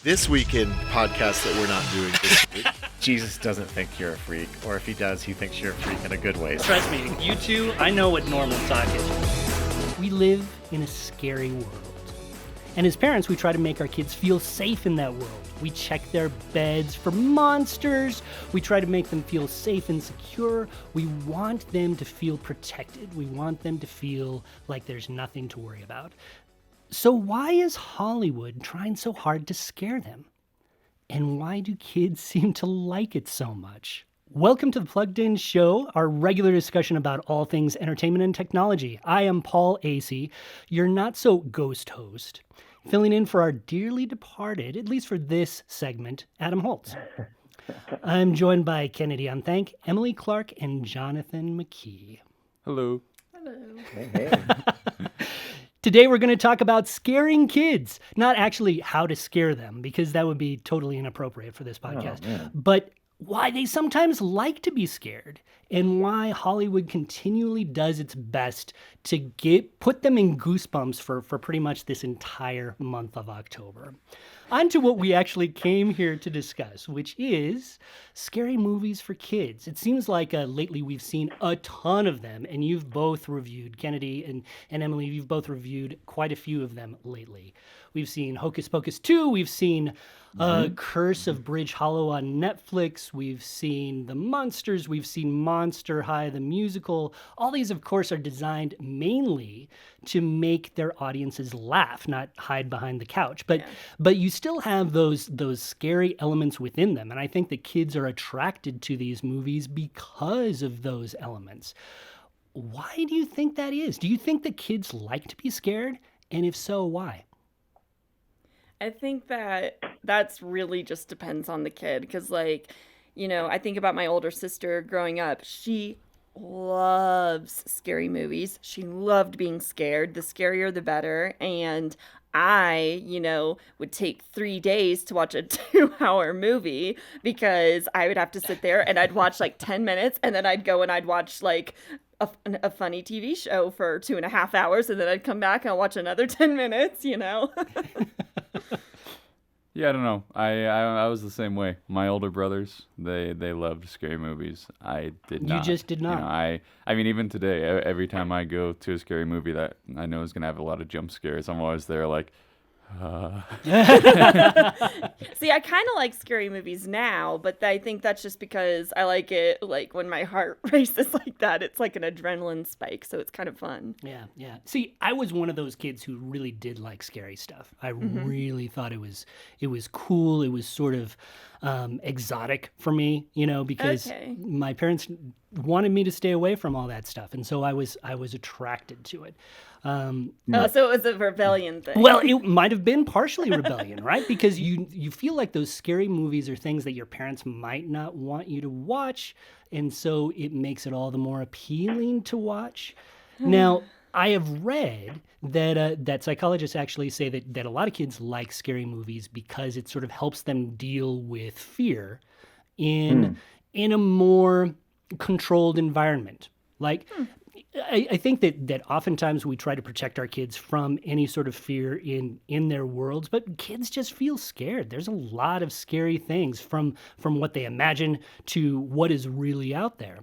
This week in podcast that we're not doing this week. Jesus doesn't think you're a freak, or if he does, he thinks you're a freak in a good way. Trust me, you two, I know what normal talk is. We live in a scary world. And as parents, we try to make our kids feel safe in that world. We check their beds for monsters. We try to make them feel safe and secure. We want them to feel protected. We want them to feel like there's nothing to worry about. So why is Hollywood trying so hard to scare them? And why do kids seem to like it so much? Welcome to the Plugged In Show, our regular discussion about all things entertainment and technology. I am Paul Acey, your not-so-ghost host, filling in for our dearly departed, at least for this segment, Adam Holtz. I'm joined by Kennedy Unthank, Emily Clark, and Jonathan McKee. Hello. Hello. Hey. Today we're going to talk about scaring kids. Not actually how to scare them, because that would be totally inappropriate for this podcast, but why they sometimes like to be scared and why Hollywood continually does its best to put them in goosebumps for pretty much this entire month of October. On to what we actually came here to discuss, which is scary movies for kids. It seems like lately we've seen a ton of them, and you've both reviewed, Kennedy and Emily, you've both reviewed quite a few of them lately. We've seen Hocus Pocus 2, we've seen Curse of Bridge Hollow on Netflix, we've seen The Monsters, we've seen Monster High, the musical. All these, of course, are designed mainly to make their audiences laugh, not hide behind the couch. But you still have those scary elements within them, and I think that kids are attracted to these movies because of those elements. Why do you think that is? Do you think that kids like to be scared? And if so, why? I think that's really just depends on the kid because, like, you know, I think about my older sister growing up. She loves scary movies. She loved being scared. The scarier, the better. And I, would take 3 days to watch a 2-hour movie because I would have to sit there and I'd watch like 10 minutes and then I'd go and I'd watch like a funny TV show for 2.5 hours and then I'd come back and I'll watch another 10 minutes, Yeah, I don't know. I was the same way. My older brothers, they loved scary movies. I did not. You just did not. I mean, even today, every time I go to a scary movie that I know is going to have a lot of jump scares, I'm always there like, See, I kind of like scary movies now, but I think that's just because I like it, like, when my heart races like that. It's like an adrenaline spike, so it's kind of fun. Yeah. See, I was one of those kids who really did like scary stuff. I really thought it was cool. It was sort of exotic for me, because my parents wanted me to stay away from all that stuff, and so I was attracted to it. So it was a rebellion thing. Well, it might have been partially rebellion, right? Because you feel like those scary movies are things that your parents might not want you to watch, and so it makes it all the more appealing to watch. Now, I have read that psychologists actually say that a lot of kids like scary movies because it sort of helps them deal with fear in a more controlled environment. Like, I think that oftentimes we try to protect our kids from any sort of fear in their worlds, but kids just feel scared. There's a lot of scary things from what they imagine to what is really out there.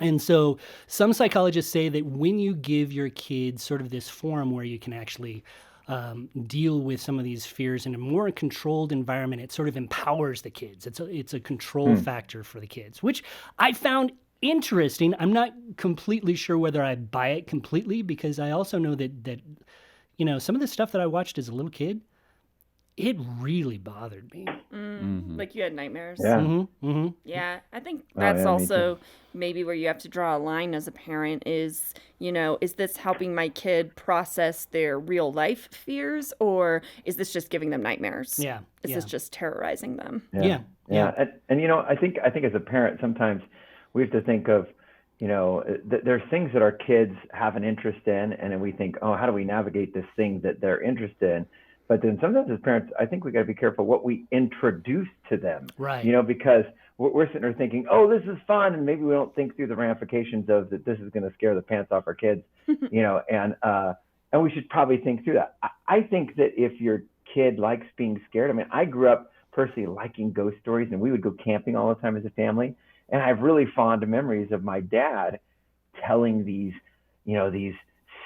And so some psychologists say that when you give your kids sort of this forum where you can actually deal with some of these fears in a more controlled environment, it sort of empowers the kids. It's a control factor for the kids, which I found interesting. I'm not completely sure whether I buy it completely because I also know that some of the stuff that I watched as a little kid, it really bothered me. Like you had nightmares. Yeah. Yeah, I think that's also maybe where you have to draw a line as a parent is, is this helping my kid process their real life fears or is this just giving them nightmares? Yeah. Is this just terrorizing them? Yeah. And I think as a parent, sometimes we have to think of, there's things that our kids have an interest in, and then we think, oh, how do we navigate this thing that they're interested in? But then sometimes as parents, I think we got to be careful what we introduce to them, right? Because we're sitting there thinking, oh, this is fun, and maybe we don't think through the ramifications of that this is going to scare the pants off our kids, and we should probably think through that. I think that if your kid likes being scared. I mean, I grew up personally liking ghost stories, and we would go camping all the time as a family. And I have really fond memories of my dad telling these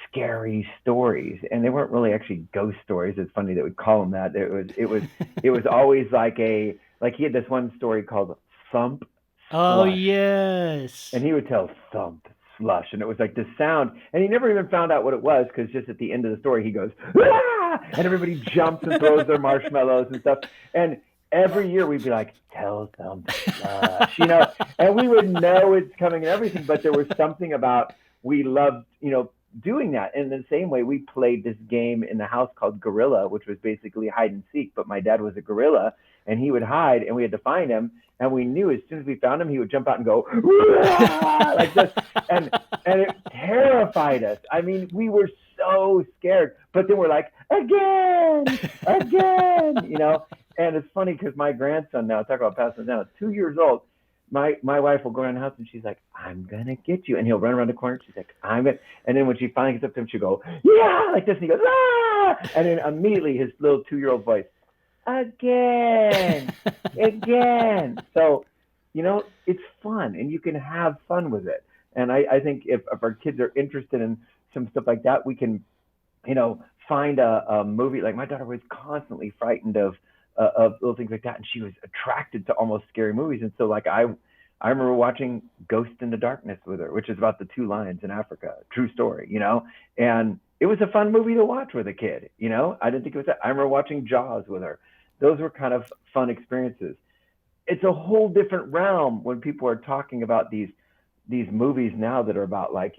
scary stories, and they weren't really actually ghost stories. It's funny that we call them that. It was always like he had this one story called Thump Oh, Slush, yes. and he would tell Thump Slush, and it was like this sound, and he never even found out what it was, because just at the end of the story he goes, ah! And everybody jumps and throws their marshmallows and stuff, and every year we'd be like, tell Thump Slush, and we would know it's coming and everything, but there was something about, we loved, doing that. And in the same way, we played this game in the house called Gorilla, which was basically hide and seek, but my dad was a gorilla, and he would hide, and we had to find him, and we knew as soon as we found him, he would jump out and go like this, and it terrified us. I mean, we were so scared, but then we're like, again, and it's funny because my grandson now, talk about passing down, 2 years old, my wife will go around the house and she's like, I'm gonna get you, and he'll run around the corner, she's like, and then when she finally gets up to him, she'll go, yeah, like this, and he goes, ah, and then immediately his little 2-year-old voice, again. So, it's fun, and you can have fun with it. And I think if our kids are interested in some stuff like that, we can, find a movie. Like my daughter was constantly frightened of little things like that, and she was attracted to almost scary movies. And so, like I remember watching Ghost in the Darkness with her, which is about the 2 lions in Africa, true story, and it was a fun movie to watch with a kid. I didn't think it was that. I remember watching Jaws with her. Those were kind of fun experiences. It's a whole different realm when people are talking about these movies now that are about, like,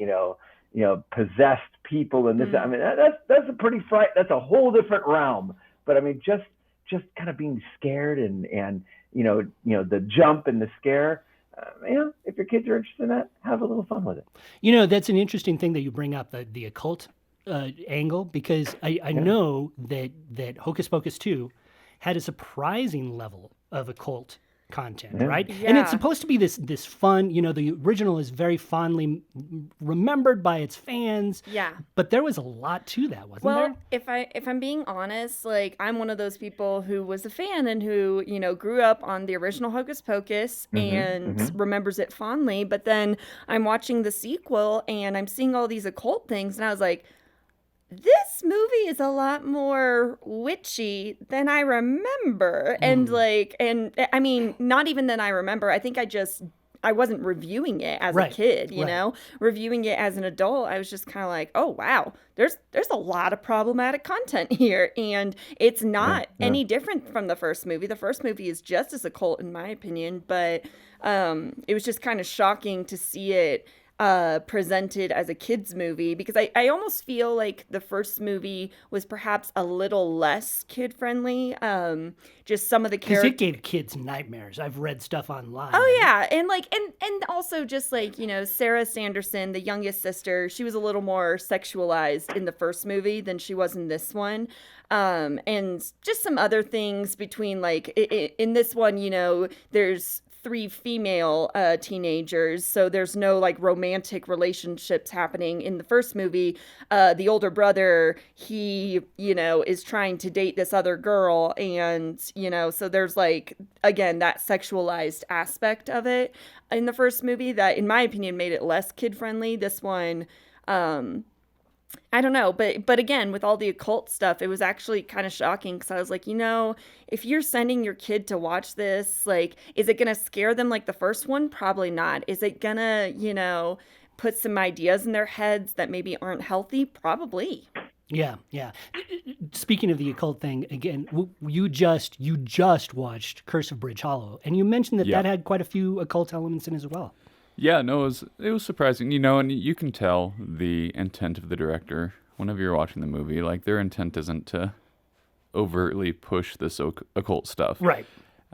possessed people and this. I mean, that's a pretty that's a whole different realm. But I mean, just kind of being scared and the jump and the scare. If your kids are interested in that, have a little fun with it. That's an interesting thing that you bring up, the occult angle, because I know that Hocus Pocus 2 had a surprising level of occult content, right? Yeah. And it's supposed to be this fun, the original is very fondly remembered by its fans. Yeah. But there was a lot to that, wasn't Well, there? if I'm being honest, like, I'm one of those people who was a fan and who, grew up on the original Hocus Pocus and remembers it fondly, but then I'm watching the sequel and I'm seeing all these occult things, and I was like, this movie is a lot more witchy than I remember. And I mean, not even than I remember. I think I wasn't reviewing it as a kid, reviewing it as an adult. I was just kind of like, oh, wow, there's a lot of problematic content here. And it's not any different from the first movie. The first movie is just as occult, in my opinion, but it was just kind of shocking to see it presented as a kid's movie, because I almost feel like the first movie was perhaps a little less kid friendly. Just some of the characters, because it gave kids nightmares. I've read stuff online. Oh yeah, and also just like, Sarah Sanderson, the youngest sister, she was a little more sexualized in the first movie than she was in this one. And just some other things between, like, in this one, there's 3 female teenagers, so there's no, like, romantic relationships happening. In the first movie, the older brother, he is trying to date this other girl, and so there's, like, again, that sexualized aspect of it in the first movie that, in my opinion, made it less kid friendly. This one, I don't know, but again, with all the occult stuff, it was actually kind of shocking, because I was like, if you're sending your kid to watch this, like, is it going to scare them like the first one? Probably not. Is it going to, put some ideas in their heads that maybe aren't healthy? Probably. Yeah. Speaking of the occult thing, again, you just watched Curse of Bridge Hollow, and you mentioned that had quite a few occult elements in it as well. Yeah, no, it was surprising, and you can tell the intent of the director whenever you're watching the movie. Like, their intent isn't to overtly push this occult stuff. Right.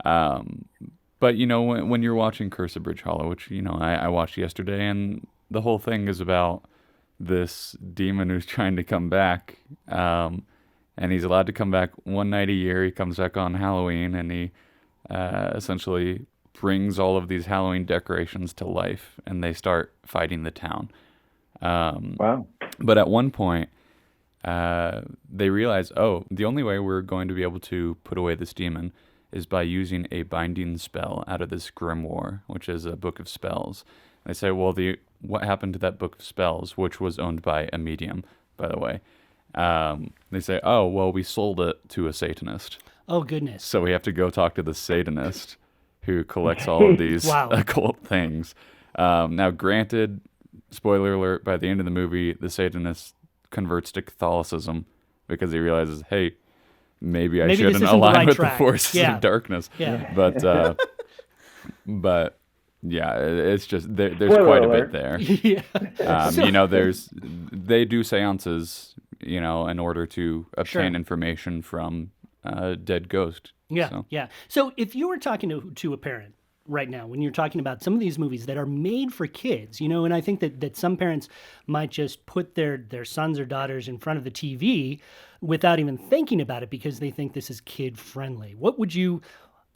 But, when you're watching Curse of Bridge Hollow, which, I watched yesterday, and the whole thing is about this demon who's trying to come back, and he's allowed to come back one night a year. He comes back on Halloween, and he essentially brings all of these Halloween decorations to life, and they start fighting the town. Wow. But at one point, they realize, oh, the only way we're going to be able to put away this demon is by using a binding spell out of this grimoire, which is a book of spells. They say, well, what happened to that book of spells, which was owned by a medium, by the way? They say, oh, well, we sold it to a Satanist. Oh, goodness. So we have to go talk to the Satanist who collects all of these Wow. occult things. Now, granted, spoiler alert, by the end of the movie, the Satanist converts to Catholicism because he realizes, hey, maybe I Maybe this shouldn't isn't the align right with track. the forces Yeah. of darkness. Yeah. But yeah, it's just there's Spoiler quite alert. a bit there. Yeah. They do seances, in order to obtain Sure. information from dead ghost. Yeah, So. yeah. So if you were talking to a parent right now, when you're talking about some of these movies that are made for kids, and I think that some parents might just put their sons or daughters in front of the TV without even thinking about it because they think this is kid friendly.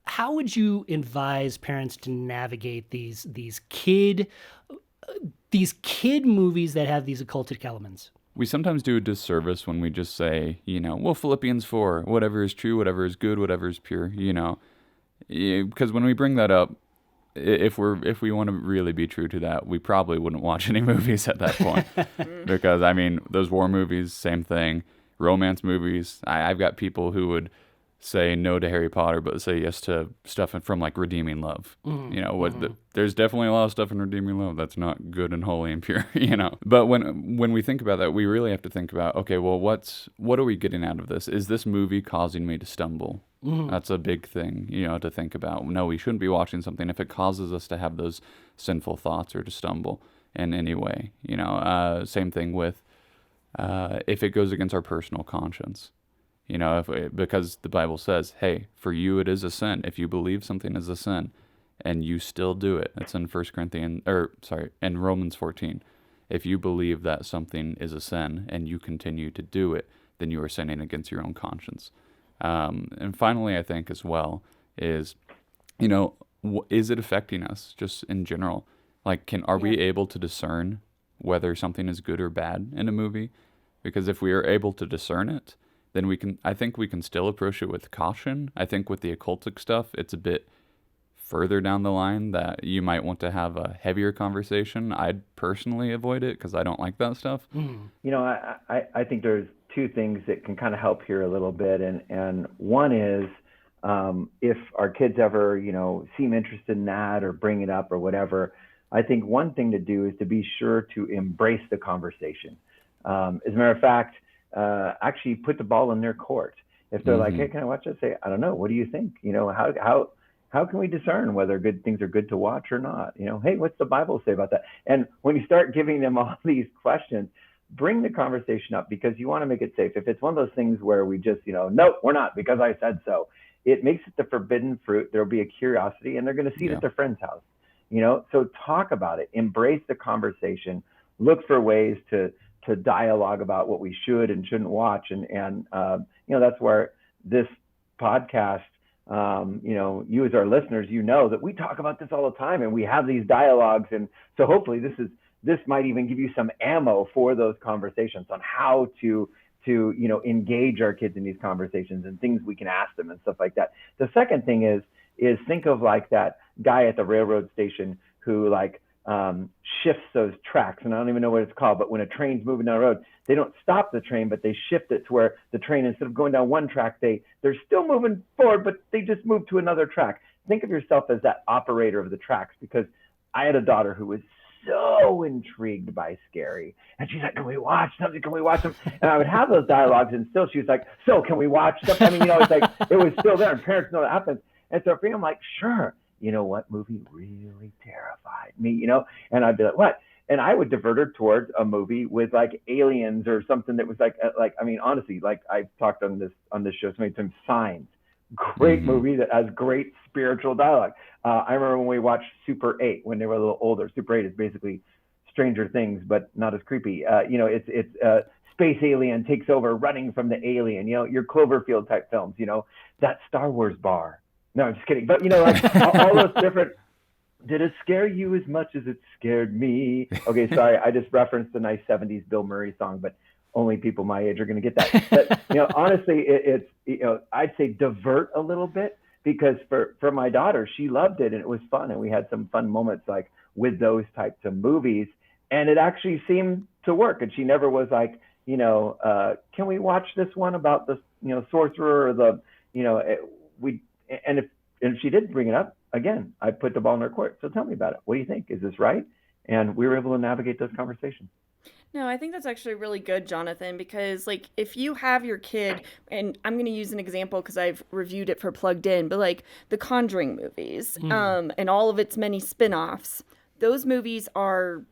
How would you advise parents to navigate these kid movies that have these occultic elements? We sometimes do a disservice when we just say, well, Philippians 4, whatever is true, whatever is good, whatever is pure, because when we bring that up, if we want to really be true to that, we probably wouldn't watch any movies at that point. Because, those war movies, same thing. Romance movies, I've got people who would say no to Harry Potter, but say yes to stuff from like Redeeming Love. There's definitely a lot of stuff in Redeeming Love that's not good and holy and pure, But when we think about that, we really have to think about, okay, well, what are we getting out of this? Is this movie causing me to stumble? That's a big thing, to think about. No, we shouldn't be watching something if it causes us to have those sinful thoughts or to stumble in any way. Same thing with if it goes against our personal conscience. Because the Bible says, hey, for you it is a sin. If you believe something is a sin and you still do it, it's in in Romans 14. If you believe that something is a sin and you continue to do it, then you are sinning against your own conscience. And finally, I think as well is, is it affecting us just in general? Like, are we able to discern whether something is good or bad in a movie? Because if we are able to discern it, then I think we can still approach it with caution. I think with the occultic stuff, it's a bit further down the line that you might want to have a heavier conversation. I'd personally avoid it because I don't like that stuff. I think there's two things that can kind of help here a little bit. And one is if our kids ever, seem interested in that or bring it up or whatever, I think one thing to do is to be sure to embrace the conversation. As a matter of fact, actually put the ball in their court. If they're like, hey, can I watch this? Say, I don't know. What do you think? How can we discern whether good things are good to watch or not? Hey, what's the Bible say about that? And when you start giving them all these questions, bring the conversation up because you want to make it safe. If it's one of those things where we just, nope, we're not because I said so, it makes it the forbidden fruit. There'll be a curiosity and they're going to see it at their friend's house. So talk about it, embrace the conversation, look for ways to dialogue about what we should and shouldn't watch. And that's where this podcast, you as our listeners, that we talk about this all the time and we have these dialogues. And so hopefully this might even give you some ammo for those conversations on how to engage our kids in these conversations and things we can ask them and stuff like that. The second thing is think of like that guy at the railroad station who shifts those tracks, and I don't even know what it's called, but when a train's moving down the road, they don't stop the train, but they shift it to where the train, instead of going down one track, they're still moving forward, but they just move to another track. Think of yourself as that operator of the tracks, because I had a daughter who was so intrigued by scary, and she's like, can we watch something? Can we watch something? And I would have those dialogues, and still she was like, so can we watch something? It's like it was still there, and parents know that happens. And so for me, I'm like, sure. You know what movie really terrified me, and I'd be like, what? And I would divert her towards a movie with like aliens or something that was honestly, like I've talked on this show so many times, Signs, great movie that has great spiritual dialogue. I remember when we watched Super 8 when they were a little older. Super 8 is basically Stranger Things, but not as creepy. It's space alien takes over running from the alien, your Cloverfield type films, that Star Wars bar. No, I'm just kidding. But, all those different, did it scare you as much as it scared me? Okay, sorry, I just referenced a nice 70s Bill Murray song, but only people my age are going to get that. But, honestly, it's, I'd say divert a little bit, because for my daughter, she loved it and it was fun. And we had some fun moments like with those types of movies, and it actually seemed to work. And she never was like, can we watch this one about the, sorcerer or the, and if she did bring it up again, I put the ball in her court. So tell me about it. What do you think? Is this right? And we were able to navigate those conversations. No, I think that's actually really good, Jonathan, because like if you have your kid, and I'm going to use an example because I've reviewed it for Plugged In, but like the Conjuring movies, and all of its many spin-offs, those movies are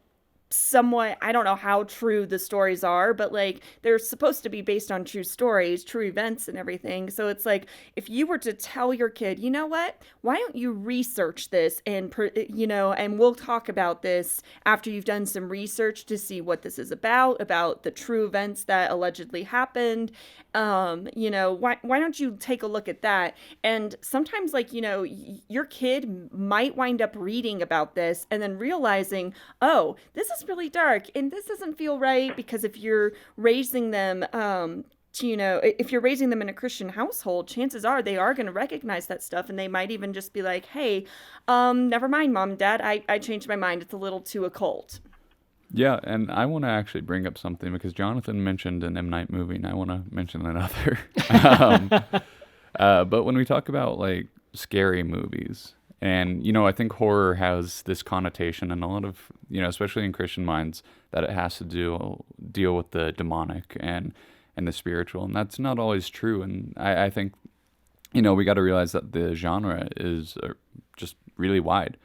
somewhat, I don't know how true the stories are, but like they're supposed to be based on true stories, true events and everything. So it's like, if you were to tell your kid, you know what, why don't you research this and and we'll talk about this after you've done some research to see what this is about the true events that allegedly happened. Why don't you take a look at that? And sometimes your kid might wind up reading about this and then realizing, oh, this is really dark and this doesn't feel right, because if you're raising them if you're raising them in a Christian household, chances are they are going to recognize that stuff, and they might even just be like, hey, never mind, Mom and Dad, I changed my mind, it's a little too occult. Yeah, and I want to actually bring up something, because Jonathan mentioned an M. Night movie, and I want to mention another. But when we talk about like scary movies, and, I think horror has this connotation in a lot of, especially in Christian minds, that it has to deal with the demonic and the spiritual. And that's not always true. And I think, we got to realize that the genre is just really wide.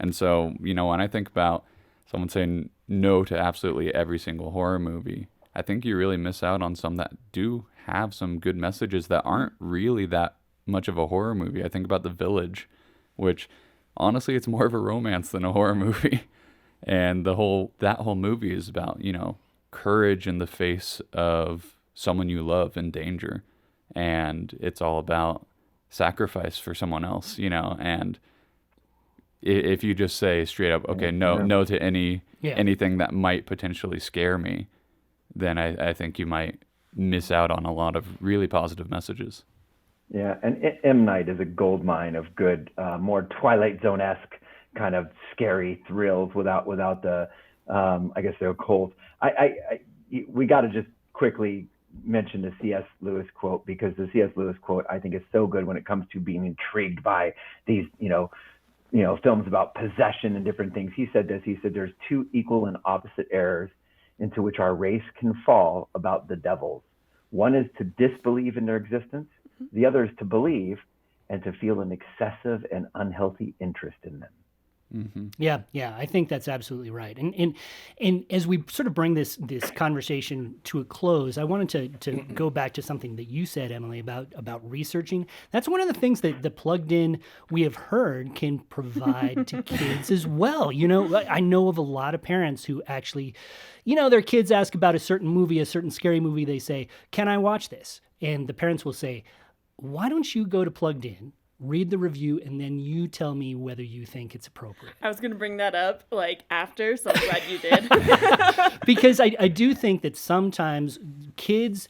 And so, when I think about someone saying no to absolutely every single horror movie, I think you really miss out on some that do have some good messages that aren't really that much of a horror movie. I think about The Village, which honestly, it's more of a romance than a horror movie. And that whole movie is about, courage in the face of someone you love in danger. And it's all about sacrifice for someone else, and if you just say straight up, okay, no to anything that might potentially scare me, then I think you might miss out on a lot of really positive messages. Yeah, and M. Night is a gold mine of good, more Twilight Zone-esque kind of scary thrills without the, I guess, the occult. We got to just quickly mention the C.S. Lewis quote, because the C.S. Lewis quote, I think, is so good when it comes to being intrigued by these, films about possession and different things. He said this. He said, "There's two equal and opposite errors into which our race can fall about the devils. One is to disbelieve in their existence. The other is to believe and to feel an excessive and unhealthy interest in them." Mm-hmm. Yeah, I think that's absolutely right. And as we sort of bring this conversation to a close, I wanted to go back to something that you said, Emily, about researching. That's one of the things that the Plugged In we have heard can provide to kids as well. I know of a lot of parents who actually, their kids ask about a certain movie, a certain scary movie. They say, "Can I watch this?" And the parents will say, "Why don't you go to Plugged In, read the review, and then you tell me whether you think it's appropriate." I was going to bring that up after, so I'm glad you did. Because I do think that sometimes kids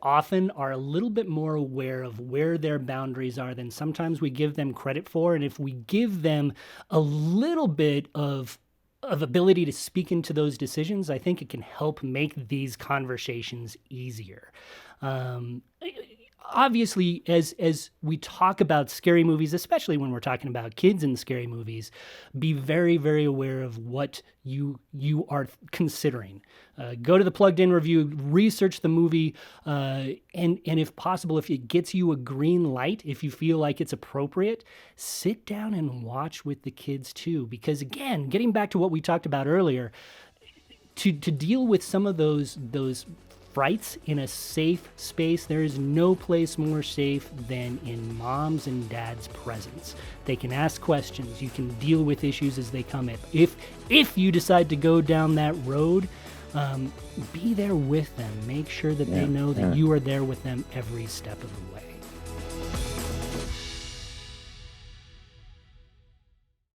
often are a little bit more aware of where their boundaries are than sometimes we give them credit for. And if we give them a little bit of ability to speak into those decisions, I think it can help make these conversations easier. Obviously, as we talk about scary movies, especially when we're talking about kids in scary movies, be very, very aware of what you are considering. Go to the Plugged In review, research the movie, and if possible, if it gets you a green light, if you feel like it's appropriate, sit down and watch with the kids too. Because again, getting back to what we talked about earlier, to deal with some of those frights in a safe space, there is no place more safe than in mom's and dad's presence. They can ask questions. You can deal with issues as they come up. If you decide to go down that road, be there with them. Make sure that they know that you are there with them every step of the way.